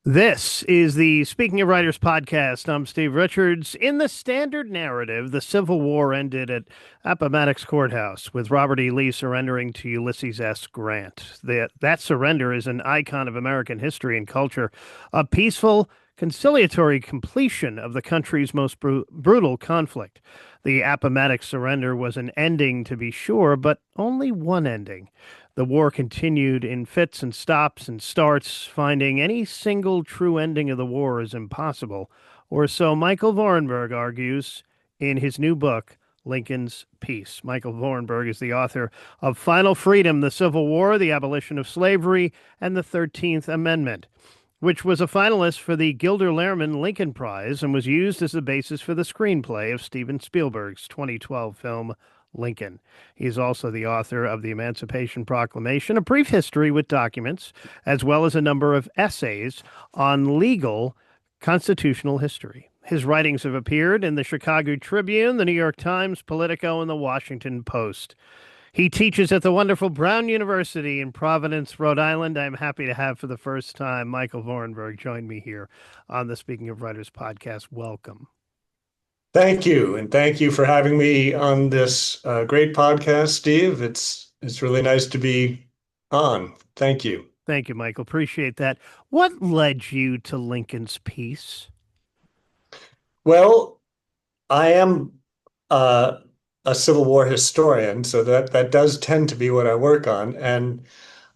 This is the Speaking of Writers podcast. I'm Steve Richards. In the standard narrative, the Civil War ended at Appomattox Court House, with Robert E. Lee surrendering to Ulysses S. Grant. That surrender is an icon of American history and culture, a peaceful, conciliatory completion of the country's most brutal conflict. The Appomattox surrender was an ending, to be sure, but only one ending. The war continued in fits and stops and starts. Finding any single true ending of the war is impossible, or so Michael Vorenberg argues in his new book, Lincoln's Peace. Michael Vorenberg is the author of Final Freedom, the Civil War, the Abolition of Slavery, and the 13th Amendment, which was a finalist for the Gilder Lehrman Lincoln Prize and was used as the basis for the screenplay of Stephen Spielberg's 2012 film Lincoln. He's also the author of the Emancipation Proclamation, a brief history with documents, as well as a number of essays on legal constitutional history. His writings have appeared in the Chicago Tribune, the New York Times, Politico, and the Washington Post. He teaches at the wonderful Brown University in Providence, Rhode Island. I'm happy to have for the first time Michael Vorenberg join me here on the Speaking of Writers podcast. Welcome. Thank you, and thank you for having me on this great podcast, Steve. It's really nice to be on. Thank you. Thank you, Michael. Appreciate that. What led you to Lincoln's Peace? Well, I am uh, a Civil War historian, so that does tend to be what I work on. And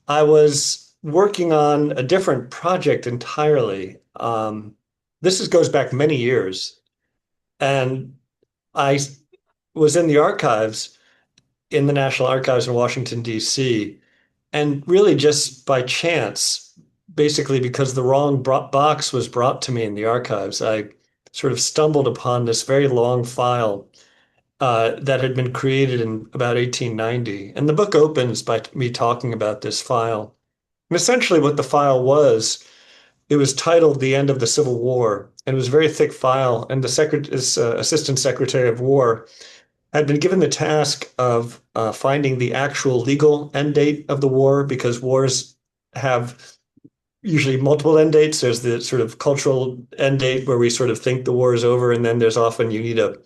I was working on a different project entirely. Goes back many years, and I was in the archives in the National Archives in Washington, D.C., and really just by chance, basically because the wrong box was brought to me in the archives, I sort of stumbled upon this very long file that had been created in about 1890. And the book opens by me talking about this file. And essentially what the file was, it was titled The End of the Civil War, and it was a very thick file. And this Assistant Secretary of War had been given the task of finding the actual legal end date of the war, because wars have usually multiple end dates. There's the sort of cultural end date where we sort of think the war is over, and then there's often you need a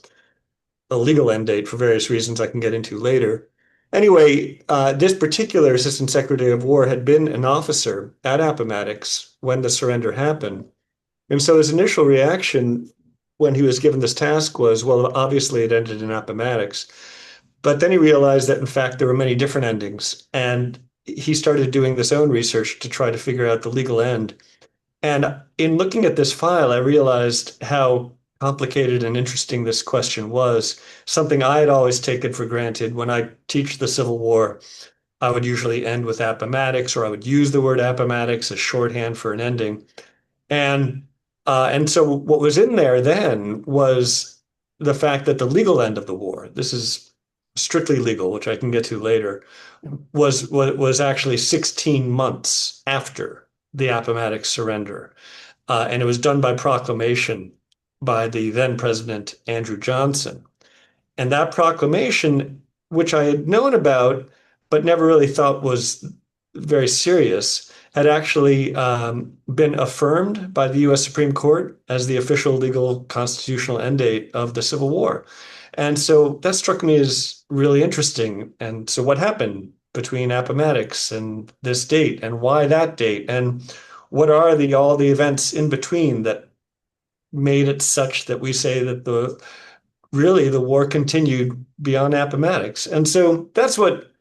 legal end date for various reasons I can get into later. Anyway, this particular Assistant Secretary of War had been an officer at Appomattox when the surrender happened. And so his initial reaction when he was given this task was, well, obviously it ended in Appomattox. But then he realized that, in fact, there were many different endings. And he started doing this own research to try to figure out the legal end. And in looking at this file, I realized how complicated and interesting this question was, something I had always taken for granted. When I teach the Civil War, I would usually end with Appomattox, or I would use the word Appomattox as shorthand for an ending. And so what was in there then was the fact that the legal end of the war, this is strictly legal, which I can get to later, was actually 16 months after the Appomattox surrender. And it was done by proclamation by the then President Andrew Johnson. And that proclamation, which I had known about, but never really thought was very serious, had actually been affirmed by the U.S. Supreme Court as the official legal constitutional end date of the Civil War. And so that struck me as really interesting. And so what happened between Appomattox and this date, and why that date, and what are all the events in between that made it such that we say that the war continued beyond Appomattox. And so that's what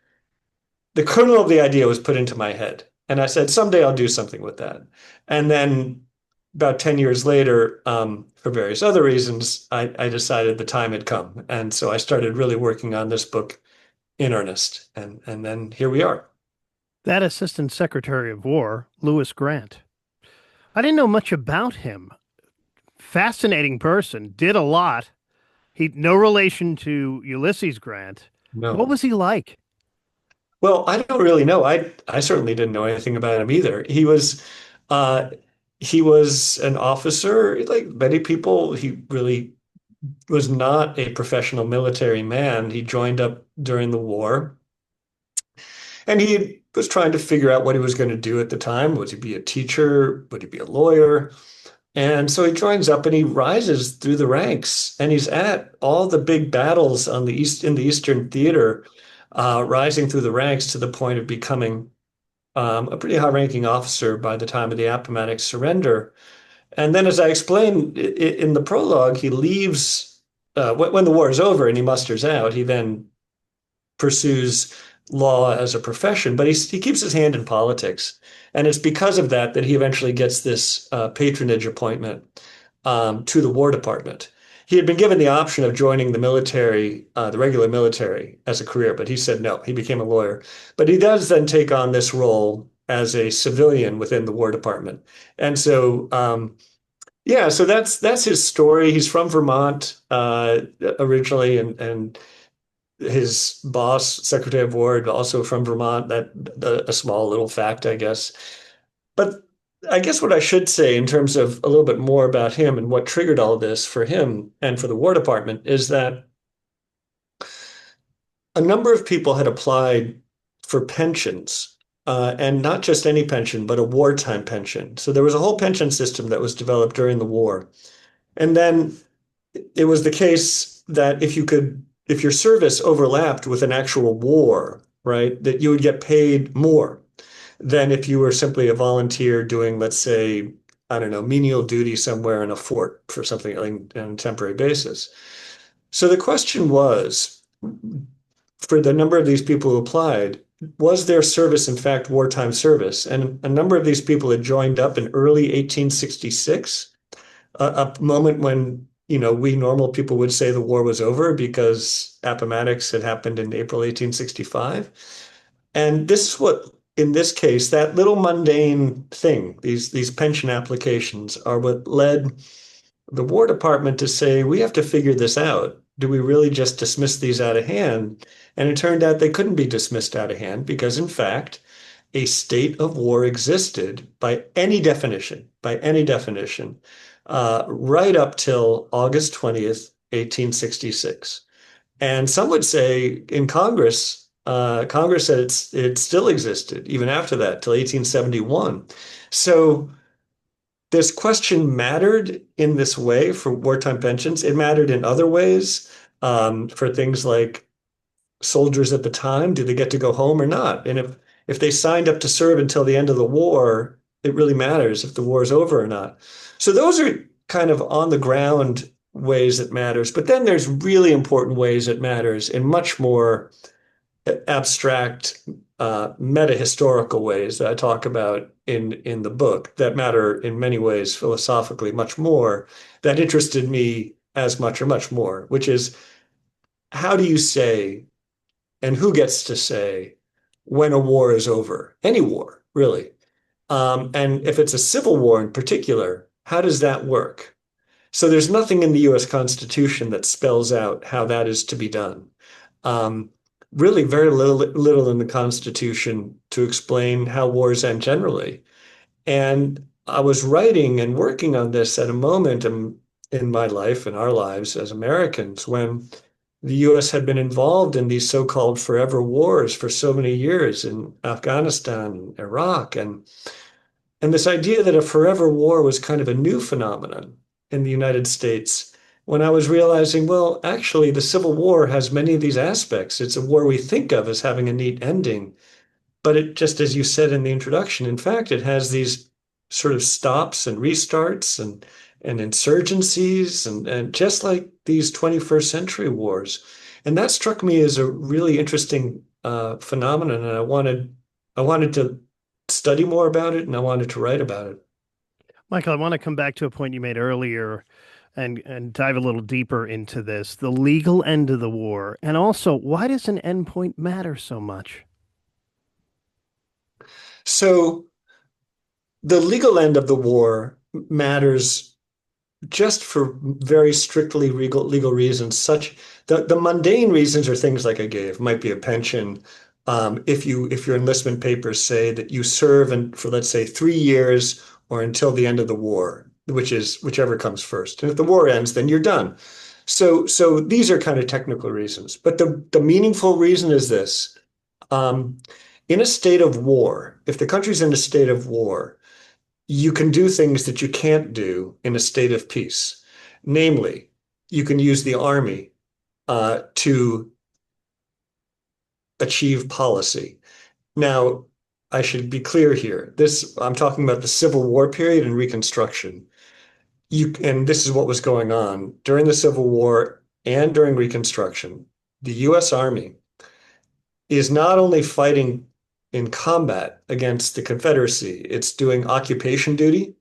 the kernel of the idea was put into my head. And I said, someday I'll do something with that. And then about 10 years later, for various other reasons, I decided the time had come. And so I started really working on this book in earnest. And then here we are. That Assistant Secretary of War, Lewis Grant. I didn't know much about him. Fascinating person, did a lot. He no relation to Ulysses Grant. What No. was he like? Well, I don't really know. I certainly didn't know anything about him either. Uh, he was an officer, like many people. He really was not a professional military man. He joined up during the war, and was trying to figure out what he was going to do at the time. Would he be a teacher? Would he be a lawyer? And so he joins up and he rises through the ranks, and he's at all the big battles on the East in the Eastern Theater, rising through the ranks to the point of becoming a pretty high-ranking officer by the time of the Appomattox surrender. And then, as I explained in the prologue, he leaves when the war is over and he musters out. He then pursues law as a profession, but he keeps his hand in politics. And it's because of that that he eventually gets this patronage appointment to the War Department. He had been given the option of joining the military, the regular military, as a career, but he said no. He became a lawyer. But he does then take on this role as a civilian within the War Department. And so, yeah, so that's his story. He's from Vermont originally, and his boss, Secretary of War, also from Vermont. That a small little fact, I guess. But I guess what I should say in terms of a little bit more about him and what triggered all this for him and for the War Department is that a number of people had applied for pensions, and not just any pension, but a wartime pension. So there was a whole pension system that was developed during the war. And then it was the case that if your service overlapped with an actual war, right, that you would get paid more than if you were simply a volunteer doing, let's say, I don't know, menial duty somewhere in a fort for something on a temporary basis. So the question was, for the number of these people who applied, was their service in fact wartime service? And a number of these people had joined up in early 1866, a moment when we normal people would say the war was over because Appomattox had happened in April 1865. And this is what, in this case, that little mundane thing, these pension applications are what led the War Department to say, we have to figure this out. Do we really just dismiss these out of hand? And it turned out they couldn't be dismissed out of hand because, in fact, a state of war existed by any definition, right up till August 20th, 1866. And some would say in Congress, Congress said it still existed even after that till 1871. So this question mattered in this way for wartime pensions. It mattered in other ways, for things like soldiers at the time. Do they get to go home or not? And if they signed up to serve until the end of the war, it really matters if the war is over or not. So those are kind of on the ground ways it matters. But then there's really important ways it matters in much more abstract, meta-historical ways that I talk about in the book that matter in many ways philosophically much more, that interested me as much or much more, which is, how do you say, and who gets to say, when a war is over? Any war, really. And if it's a civil war in particular, how does that work? So there's nothing in the US Constitution that spells out how that is to be done. Really very little in the Constitution to explain how wars end generally. And I was writing and working on this at a moment in my life and our lives as Americans when the US had been involved in these so-called forever wars for so many years in Afghanistan, Iraq, and this idea that a forever war was kind of a new phenomenon in the United States, when I was realizing, well, actually, the Civil War has many of these aspects. It's a war we think of as having a neat ending, but it just, as you said in the introduction, in fact, it has these sort of stops and restarts and insurgencies and just like these 21st century wars. And that struck me as a really interesting phenomenon, and I wanted to study more about it, and I wanted to write about it. Michael, I want to come back to a point you made earlier and dive a little deeper into this, the legal end of the war. And also, why does an endpoint matter so much? So the legal end of the war matters just for very strictly legal reasons. Such the mundane reasons are things like I gave, might be a pension. If your enlistment papers say that you serve for, let's say, 3 years or until the end of the war, whichever comes first. And if the war ends, then you're done. So these are kind of technical reasons. But the meaningful reason is this. In a state of war, if the country's in a state of war, you can do things that you can't do in a state of peace. Namely, you can use the army to achieve policy. Now, I should be clear here. I'm talking about the Civil War period and Reconstruction. And this is what was going on during the Civil War and during Reconstruction. The U.S. Army is not only fighting in combat against the Confederacy, it's doing occupation duty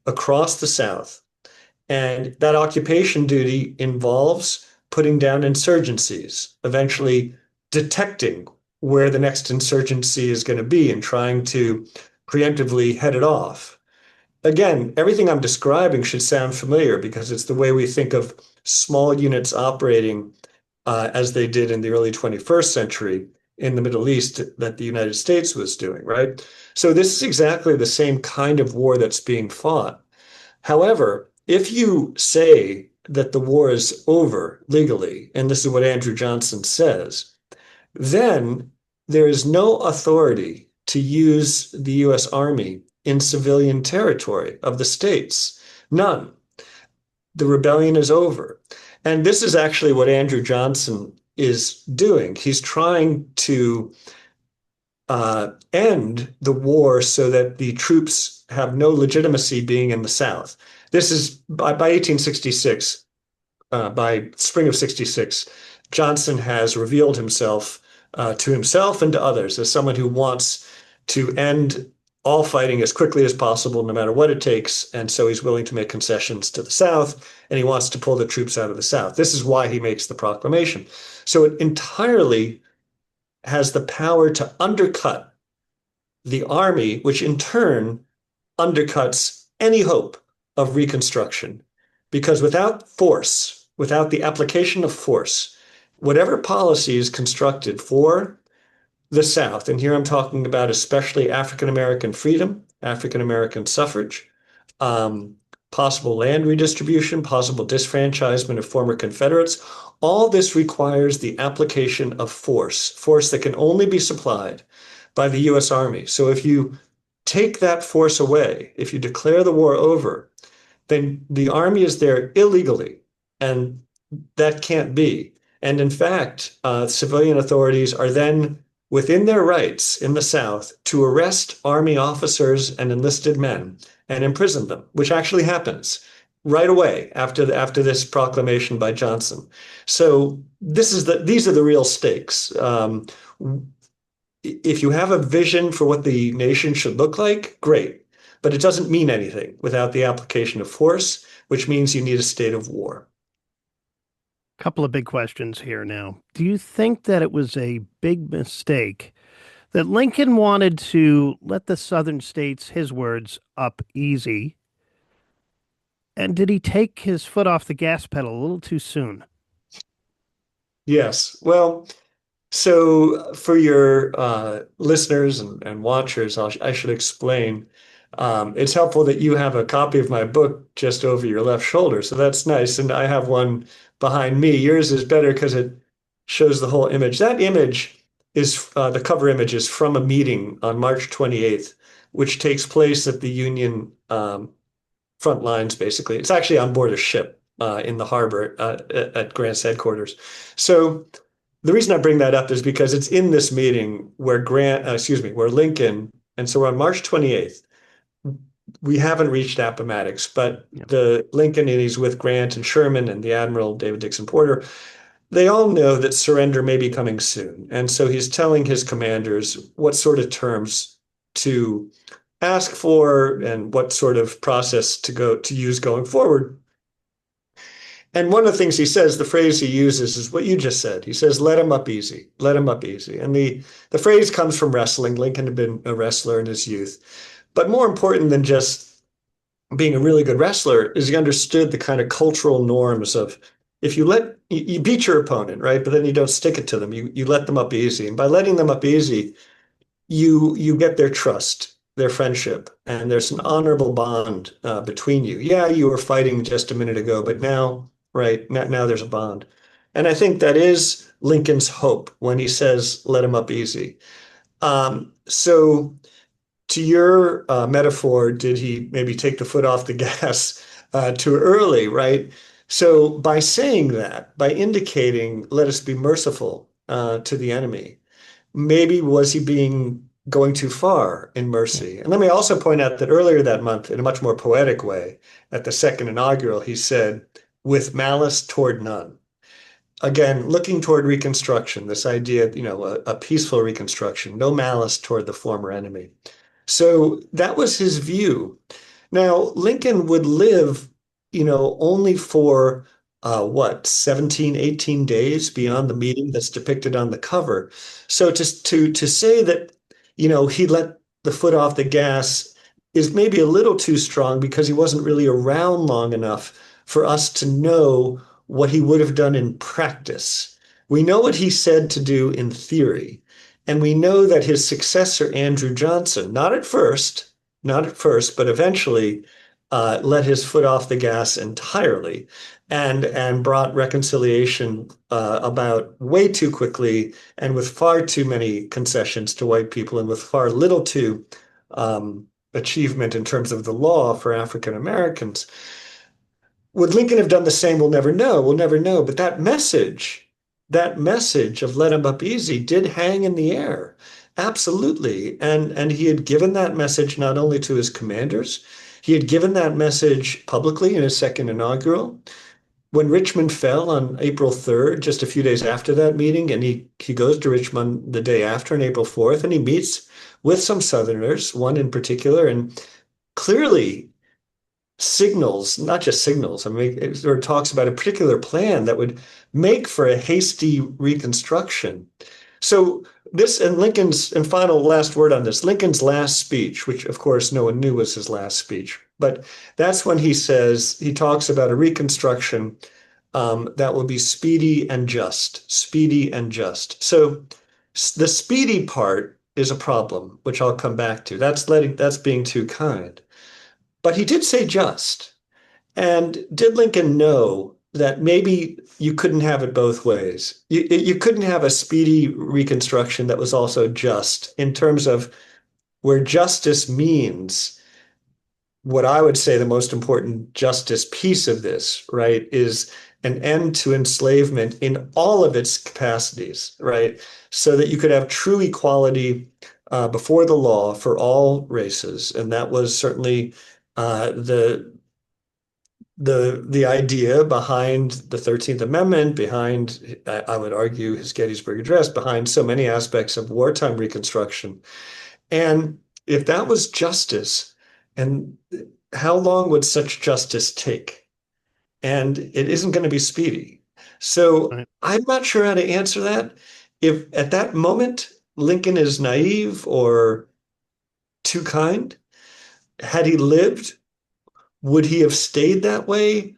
across the South. And that occupation duty involves putting down insurgencies, eventually detecting where the next insurgency is going to be and trying to preemptively head it off. Again, everything I'm describing should sound familiar because it's the way we think of small units operating as they did in the early 21st century in the Middle East that the United States was doing, right? So this is exactly the same kind of war that's being fought. However, if you say that the war is over legally, and this is what Andrew Johnson says, then there is no authority to use the US Army in civilian territory of the states. None. The rebellion is over. And this is actually what Andrew Johnson is doing. He's trying to end the war so that the troops have no legitimacy being in the South. This is by 1866, by spring of 66, Johnson has revealed himself to himself and to others as someone who wants to end all fighting as quickly as possible, no matter what it takes. And so he's willing to make concessions to the South, and he wants to pull the troops out of the South. This is why he makes the proclamation. So it entirely has the power to undercut the army, which in turn undercuts any hope of reconstruction. Because without force, without the application of force, whatever policy is constructed for the South, and here I'm talking about especially African American freedom, African American suffrage, possible land redistribution, possible disfranchisement of former Confederates, all this requires the application of force that can only be supplied by the US Army. So if you take that force away, if you declare the war over, then the army is there illegally, and that can't be. And in fact, civilian authorities are then within their rights in the South to arrest army officers and enlisted men and imprison them, which actually happens right away after this proclamation by Johnson. So these are the real stakes. If you have a vision for what the nation should look like, great. But it doesn't mean anything without the application of force, which means you need a state of war. Couple of big questions here now. Do you think that it was a big mistake that Lincoln wanted to let the southern states, his words, up easy? And did he take his foot off the gas pedal a little too soon? Yes. Well, so for your listeners and watchers, I should explain. It's helpful that you have a copy of my book just over your left shoulder. So that's nice. And I have one behind me. Yours is better because it shows the whole image. That image is the cover image is from a meeting on March 28th, which takes place at the Union front lines, basically. It's actually on board a ship in the harbor at Grant's headquarters. So the reason I bring that up is because it's in this meeting where where Lincoln, and so we're on March 28th. We haven't reached Appomattox, but the Lincoln, and he's with Grant and Sherman and the Admiral David Dixon Porter. They all know that surrender may be coming soon. And so he's telling his commanders what sort of terms to ask for and what sort of process to use going forward. And one of the things he says, the phrase he uses is what you just said. He says, let him up easy, let him up easy. And the phrase comes from wrestling. Lincoln had been a wrestler in his youth. But more important than just being a really good wrestler is he understood the kind of cultural norms of if you beat your opponent, right? But then you don't stick it to them. You let them up easy. And by letting them up easy, you get their trust, their friendship, and there's an honorable bond between you. Yeah, you were fighting just a minute ago, but now, right, now there's a bond. And I think that is Lincoln's hope when he says, let him up easy. So to your metaphor, did he maybe take the foot off the gas too early, right? So by saying that, by indicating, let us be merciful to the enemy, maybe was he being going too far in Yeah. mercy? And let me also point out that earlier that month, in a much more poetic way, at the second inaugural, he said, with malice toward none. Again, looking toward Reconstruction, this idea, a peaceful Reconstruction, no malice toward the former enemy. So that was his view. Now, Lincoln would live, only for 17, 18 days beyond the meeting that's depicted on the cover. So to say that, he let the foot off the gas is maybe a little too strong because he wasn't really around long enough for us to know what he would have done in practice. We know what he said to do in theory. And we know that his successor, Andrew Johnson, not at first, but eventually let his foot off the gas entirely and brought reconciliation about way too quickly and with far too many concessions to white people and with far little to achievement in terms of the law for African Americans. Would Lincoln have done the same? We'll never know. We'll never know. But that message of let him up easy did hang in the air. Absolutely. And he had given that message not only to his commanders, he had given that message publicly in his second inaugural. When Richmond fell on April 3rd, just a few days after that meeting, and he goes to Richmond the day after on April 4th, and he meets with some Southerners, one in particular, and clearly signals, not just signals, I mean, it sort of talks about a particular plan that would make for a hasty reconstruction. So this and Lincoln's, and final last word on this, Lincoln's last speech, which of course no one knew was his last speech, but that's when he talks about a reconstruction that will be speedy and just, speedy and just. So the speedy part is a problem, which I'll come back to. That's being too kind. But he did say just. And did Lincoln know that maybe you couldn't have it both ways? You couldn't have a speedy reconstruction that was also just in terms of where justice means what I would say the most important justice piece of this, right, is an end to enslavement in all of its capacities, right? So that you could have true equality before the law for all races. And that was certainly the idea behind the 13th Amendment, behind, I would argue, his Gettysburg Address, behind so many aspects of wartime Reconstruction. And if that was justice, and how long would such justice take? And it isn't going to be speedy. So Right. I'm not sure how to answer that. If at that moment Lincoln is naive or too kind, had he lived, would he have stayed that way?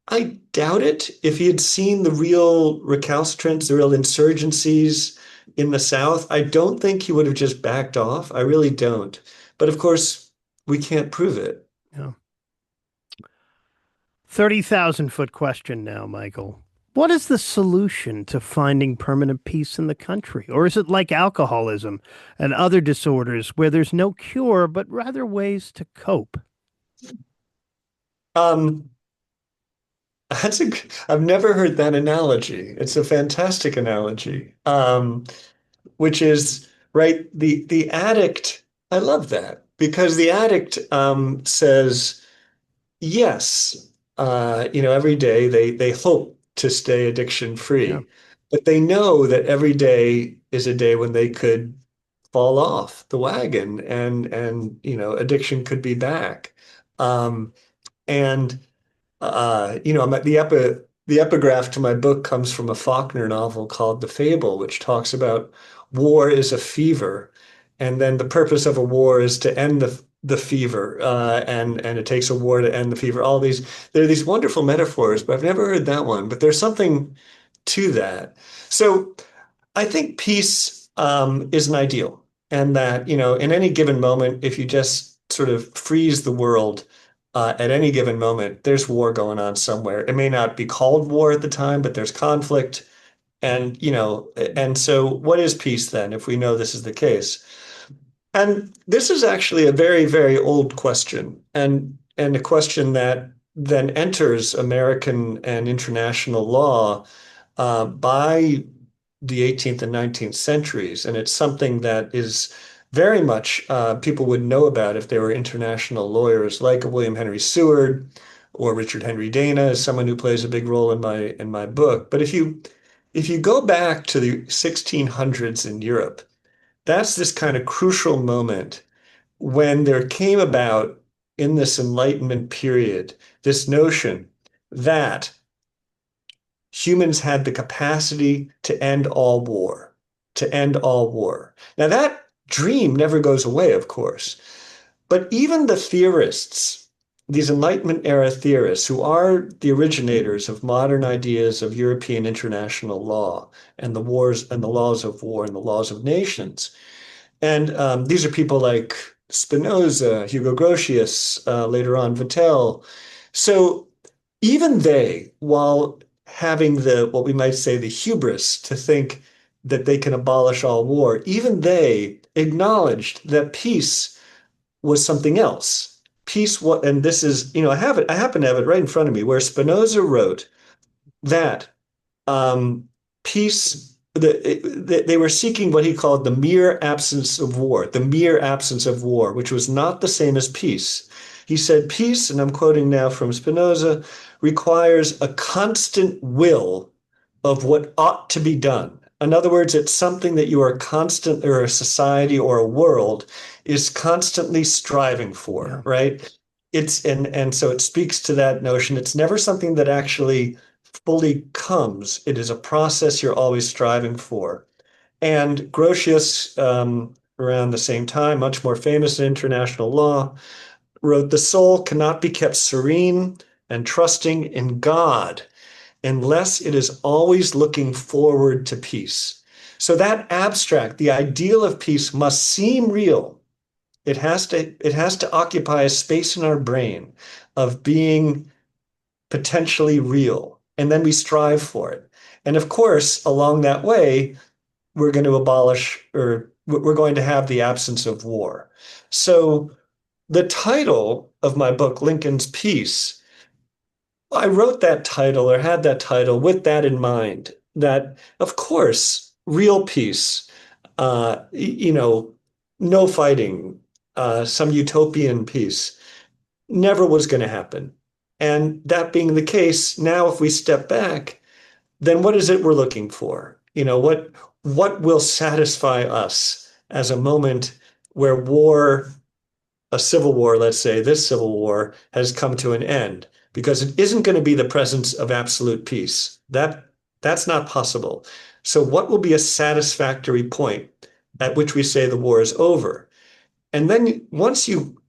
I doubt it. If he had seen the real recalcitrants, the real insurgencies in the South, I don't think he would have just backed off. I really don't. But of course, we can't prove it. Yeah. 30,000-foot question now, Michael. What is the solution to finding permanent peace in the country? Or is it like alcoholism and other disorders where there's no cure, but rather ways to cope? Um, that's a, I've never heard that analogy. It's a fantastic analogy. Which is right, the addict. I love that because the addict says yes, every day they hope to stay addiction Yeah. free, but they know that every day is a day when they could fall off the wagon and addiction could be back. And the epigraph to my book comes from a Faulkner novel called The Fable, which talks about war is a fever, and then the purpose of a war is to end the fever, and it takes a war to end the fever. There are these wonderful metaphors, but I've never heard that one. But there's something to that. So I think peace is an ideal, and that, in any given moment, if you just sort of freeze the world at any given moment, there's war going on somewhere. It may not be called war at the time, but there's conflict. And, and so what is peace then, if we know this is the case? And this is actually a very, very old question, and a question that then enters American and international law by the 18th and 19th centuries. And it's something that is very much people would know about if they were international lawyers like William Henry Seward or Richard Henry Dana, as someone who plays a big role in my book. But if you go back to the 1600s in Europe, that's this kind of crucial moment when there came about in this Enlightenment period this notion that humans had the capacity to end all war, to end all war. Now, that dream never goes away, of course, but even the theorists, these Enlightenment era theorists who are the originators of modern ideas of European international law and the wars and the laws of war and the laws of nations, and these are people like Spinoza, Hugo Grotius, later on Vattel. So even they, while having the what we might say the hubris to think that they can abolish all war, even they acknowledged that peace was something else. Peace, what, and this is, I happen to have it right in front of me, where Spinoza wrote that peace, they were seeking what he called the mere absence of war, the mere absence of war, which was not the same as peace. He said, peace, and I'm quoting now from Spinoza, requires a constant will of what ought to be done. In other words, it's something that you are constant, or a society or a world is constantly striving for, Yeah. right? And so it speaks to that notion. It's never something that actually fully comes. It is a process you're always striving for. And Grotius, around the same time, much more famous in international law, wrote, "The soul cannot be kept serene and trusting in God unless it is always looking forward to peace." So that abstract, the ideal of peace must seem real. It has to occupy a space in our brain of being potentially real. And then we strive for it. And of course, along that way, we're going to abolish, or we're going to have the absence of war. So the title of my book, Lincoln's Peace, I wrote that title, or had that title, with that in mind, that of course, real peace, no fighting, some utopian peace never was going to happen. And that being the case, now if we step back, then what is it we're looking for? What will satisfy us as a moment where war, a civil war, let's say this civil war, has come to an end? Because it isn't going to be the presence of absolute peace. That's not possible. So what will be a satisfactory point at which we say the war is over? And then once you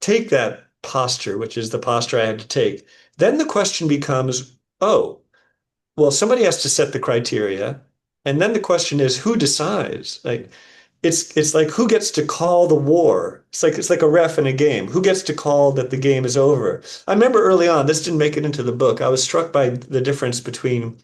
take that posture, which is the posture I had to take, then the question becomes, oh, well, somebody has to set the criteria. And then the question is, who decides? Like, it's like, who gets to call the war? It's like a ref in a game. Who gets to call that the game is over? I remember early on, this didn't make it into the book. I was struck by the difference between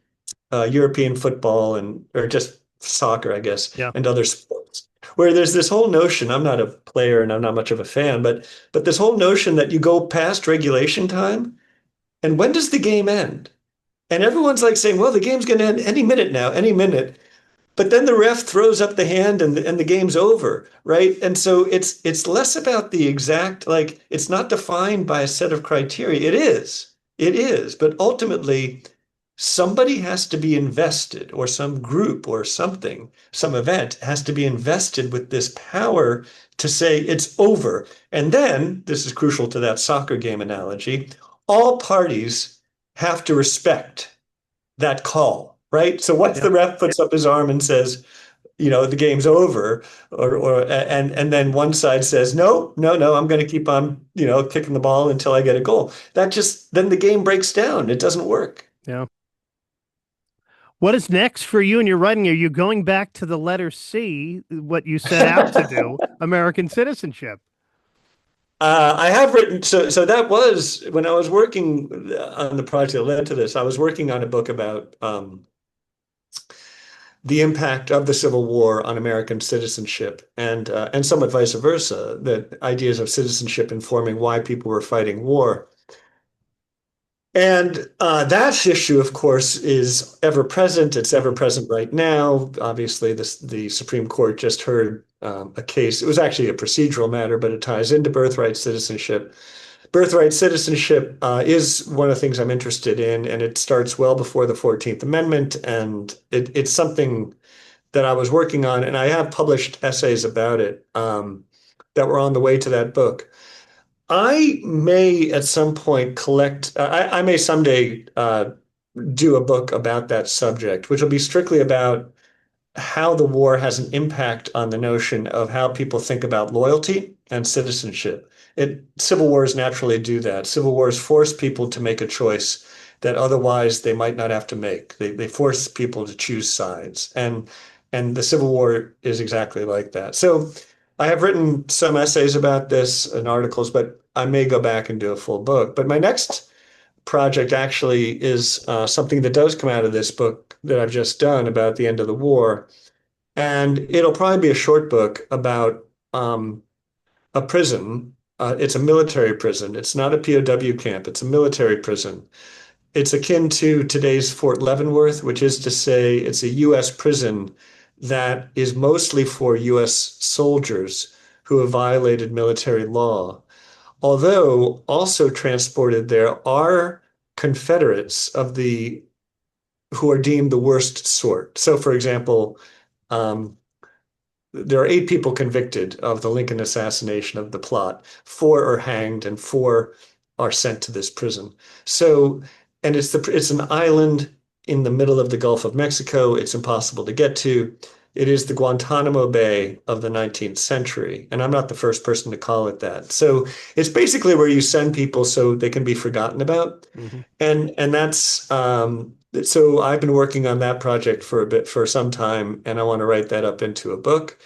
European football and, or just soccer, I guess, Yeah. and other sports, where there's this whole notion. I'm not a player and I'm not much of a fan, but this whole notion that you go past regulation time, and when does the game end? And everyone's like saying, well, the game's going to end any minute now, any minute. But then the ref throws up the hand, and the game's over, right? And so it's less about the exact, like, it's not defined by a set of criteria. It is, but ultimately somebody has to be invested, or some group or something, some event has to be invested with this power to say it's over. And then, this is crucial to that soccer game analogy, all parties have to respect that call, right? So once Yeah. the ref puts up his arm and says, the game's over, and then one side says, no, no, no, I'm going to keep on, kicking the ball until I get a goal. That just, then the game breaks down. It doesn't work. Yeah. What is next for you in your writing? Are you going back to the letter C, what you set out to do, American citizenship? I have written, so that was when I was working on the project that led to this. I was working on a book about the impact of the Civil War on American citizenship, and somewhat vice versa, that ideas of citizenship informing why people were fighting war. And that issue, of course, is ever present. It's ever present right now. Obviously, the Supreme Court just heard a case. It was actually a procedural matter, but it ties into birthright citizenship. Birthright citizenship is one of the things I'm interested in, and it starts well before the 14th Amendment. And it's something that I was working on, and I have published essays about it that were on the way to that book. I may at some point collect, I may someday do a book about that subject, which will be strictly about how the war has an impact on the notion of how people think about loyalty and citizenship. Civil wars naturally do that. Civil wars force people to make a choice that otherwise they might not have to make. They force people to choose sides. And the Civil War is exactly like that. So I have written some essays about this and articles, but I may go back and do a full book. But my next project actually is something that does come out of this book that I've just done about the end of the war. And it'll probably be a short book about a prison. It's a military prison. It's not a POW camp. It's a military prison. It's akin to today's Fort Leavenworth, which is to say it's a U.S. prison that is mostly for U.S. soldiers who have violated military law. Although also transported there are Confederates of the who are deemed the worst sort. So, for example, um, there are 8 people convicted of the Lincoln assassination of the plot. 4 are hanged and 4 are sent to this prison. So, and it's an island in the middle of the Gulf of Mexico. It's impossible to get to. It is the Guantanamo Bay of the 19th century, and I'm not the first person to call it that. So it's basically where you send people so they can be forgotten about. Mhm. And that's so I've been working on that project for some time, and I want to write that up into a book.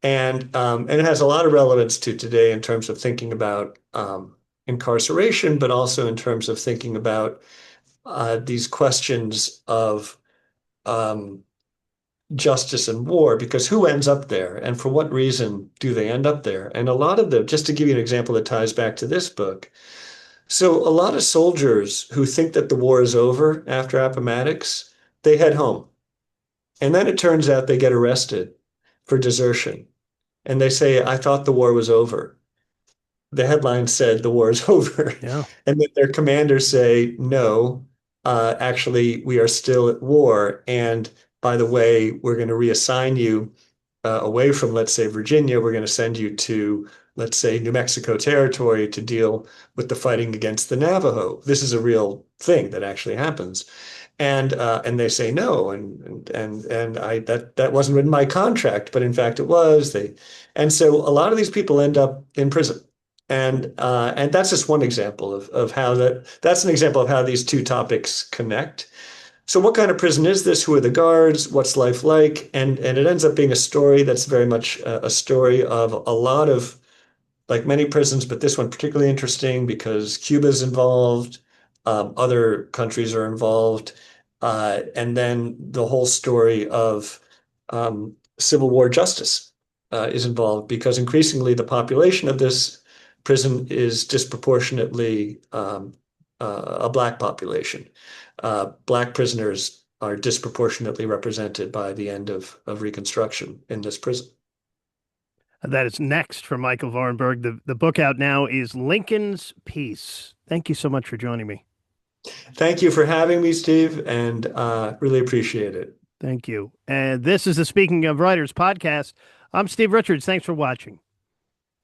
And it has a lot of relevance to today in terms of thinking about incarceration, but also in terms of thinking about these questions of um, justice and war, because who ends up there and for what reason do they end up there? And a lot of them, just to give you an example that ties back to this book. So a lot of soldiers who think that the war is over after Appomattox, they head home. And then it turns out they get arrested for desertion. And they say, I thought the war was over. The headline said the war is over. Yeah. And then their commanders say, no, actually, we are still at war. And by the way, we're going to reassign you away from, let's say, Virginia. We're going to send you to, let's say, New Mexico territory to deal with the fighting against the Navajo. This is a real thing that actually happens. And they say no, and I that wasn't in my contract, but in fact it was. And so a lot of these people end up in prison. And that's just one example of how that's an example of how these two topics connect. So what kind of prison is this? Who are the guards? What's life like? And it ends up being a story that's very much a story of a lot of, like many prisons, but this one particularly interesting because Cuba's involved, other countries are involved, and then the whole story of Civil War justice is involved because increasingly the population of this prison is disproportionately a Black population. Black prisoners are disproportionately represented by the end of Reconstruction in this prison. That is next from Michael Vorenberg. The book out now is Lincoln's Peace. Thank you so much for joining me. Thank you for having me, Steve, and really appreciate it. Thank you. And this is the Speaking of Writers podcast. I'm Steve Richards. Thanks for watching.